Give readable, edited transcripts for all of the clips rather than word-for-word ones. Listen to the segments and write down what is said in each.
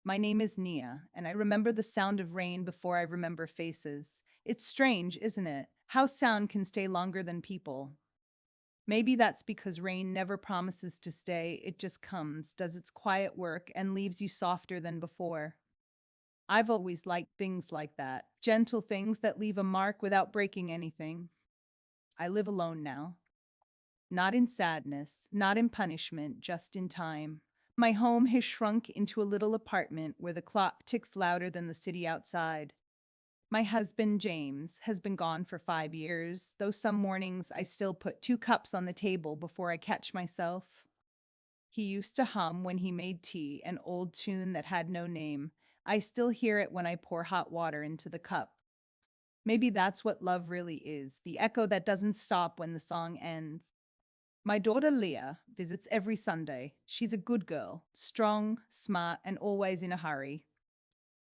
My name is Nia, and I remember the sound of rain before I remember faces. It's strange, isn't it? How sound can stay longer than people. Maybe that's because rain never promises to stay, it just comes, does its quiet work, and leaves you softer than before. I've always liked things like that, gentle things that leave a mark without breaking anything. I live alone now. Not in sadness, not in punishment, just in time. My home has shrunk into a little apartment where the clock ticks louder than the city outside. My husband, James, has been gone for 5 years, though some mornings I still put 2 cups on the table before I catch myself. He used to hum when he made tea, an old tune that had no name. I still hear it when I pour hot water into the cup. Maybe that's what love really is, the echo that doesn't stop when the song ends. My daughter Leah visits every Sunday. She's a good girl, strong, smart, and always in a hurry.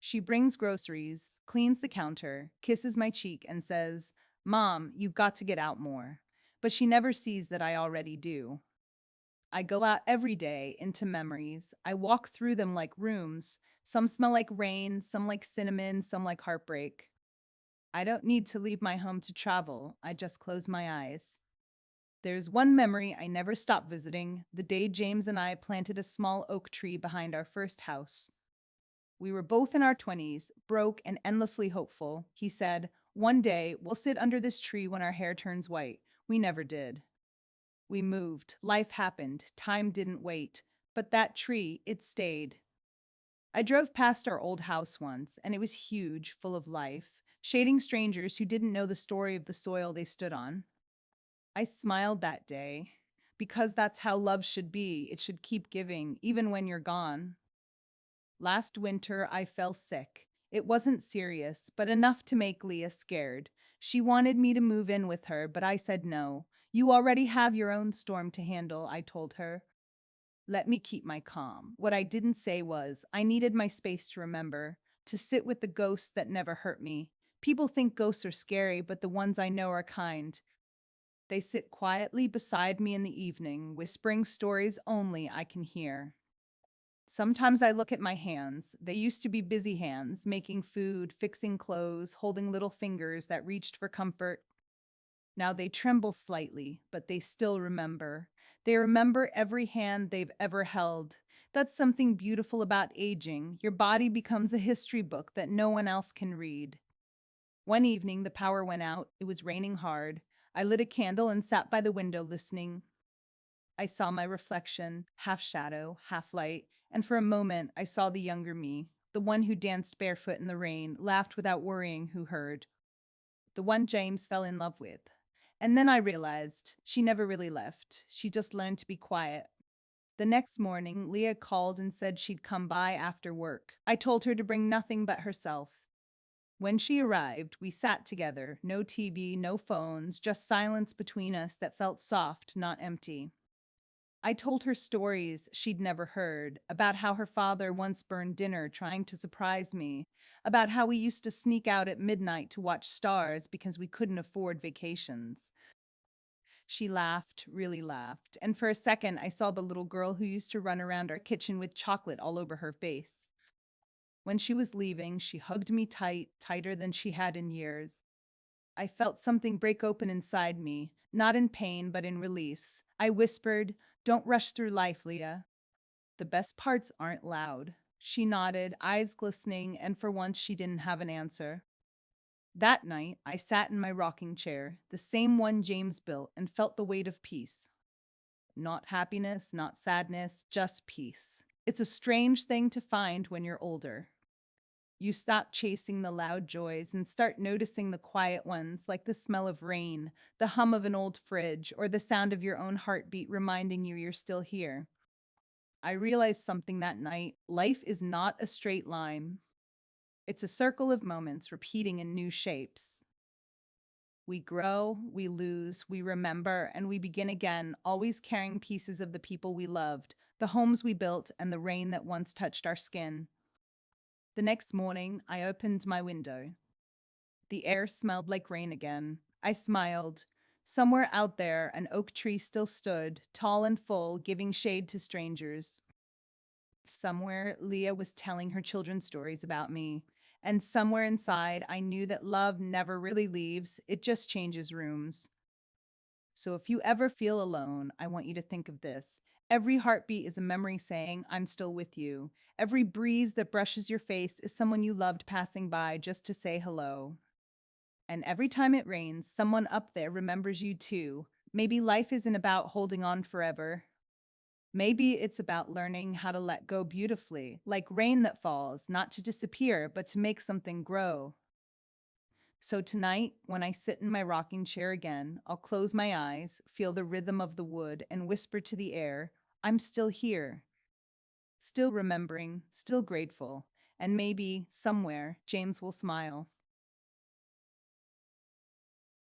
She brings groceries, cleans the counter, kisses my cheek, and says, "Mom, you've got to get out more." But she never sees that I already do. I go out every day into memories. I walk through them like rooms. Some smell like rain, some like cinnamon, some like heartbreak. I don't need to leave my home to travel. I just close my eyes. There's one memory I never stop visiting, the day James and I planted a small oak tree behind our first house. We were both in our 20s, broke and endlessly hopeful. He said, "One day we'll sit under this tree when our hair turns white." We never did. We moved, life happened, time didn't wait. But that tree, it stayed. I drove past our old house once, and it was huge, full of life, shading strangers who didn't know the story of the soil they stood on. I smiled that day because that's how love should be. It should keep giving, even when you're gone. Last winter, I fell sick. It wasn't serious, but enough to make Leah scared. She wanted me to move in with her, but I said no. "You already have your own storm to handle," I told her. Let me keep my calm. What I didn't say was, I needed my space to remember, to sit with the ghosts that never hurt me. People think ghosts are scary, but the ones I know are kind. They sit quietly beside me in the evening, whispering stories only I can hear. Sometimes I look at my hands. They used to be busy hands, making food, fixing clothes, holding little fingers that reached for comfort. Now they tremble slightly, but they still remember. They remember every hand they've ever held. That's something beautiful about aging. Your body becomes a history book that no one else can read. One evening, the power went out. It was raining hard. I lit a candle and sat by the window listening. I saw my reflection, half shadow, half light, and for a moment I saw the younger me, the one who danced barefoot in the rain, laughed without worrying who heard, the one James fell in love with. And then I realized she never really left. She just learned to be quiet. The next morning, Leah called and said she'd come by after work. I told her to bring nothing but herself. When she arrived, we sat together, no TV, no phones, just silence between us that felt soft, not empty. I told her stories she'd never heard, about how her father once burned dinner trying to surprise me, about how we used to sneak out at midnight to watch stars because we couldn't afford vacations. She laughed, really laughed, and for a second I saw the little girl who used to run around our kitchen with chocolate all over her face. When she was leaving, she hugged me tight, tighter than she had in years. I felt something break open inside me, not in pain, but in release. I whispered, "Don't rush through life, Leah. The best parts aren't loud." She nodded, eyes glistening, and for once she didn't have an answer. That night, I sat in my rocking chair, the same one James built, and felt the weight of peace. Not happiness, not sadness, just peace. It's a strange thing to find when you're older. You stop chasing the loud joys and start noticing the quiet ones, like the smell of rain, the hum of an old fridge, or the sound of your own heartbeat reminding you you're still here. I realized something that night. Life is not a straight line. It's a circle of moments repeating in new shapes. We grow, we lose, we remember, and we begin again, always carrying pieces of the people we loved, the homes we built, and the rain that once touched our skin. The next morning, I opened my window. The air smelled like rain again. I smiled. Somewhere out there, an oak tree still stood, tall and full, giving shade to strangers. Somewhere, Leah was telling her children stories about me. And somewhere inside, I knew that love never really leaves, it just changes rooms. So if you ever feel alone, I want you to think of this. Every heartbeat is a memory saying, I'm still with you. Every breeze that brushes your face is someone you loved passing by just to say hello. And every time it rains, someone up there remembers you too. Maybe life isn't about holding on forever. Maybe it's about learning how to let go beautifully, like rain that falls, not to disappear, but to make something grow. So tonight, when I sit in my rocking chair again, I'll close my eyes, feel the rhythm of the wood, and whisper to the air, I'm still here, still remembering, still grateful, and maybe, somewhere, James will smile.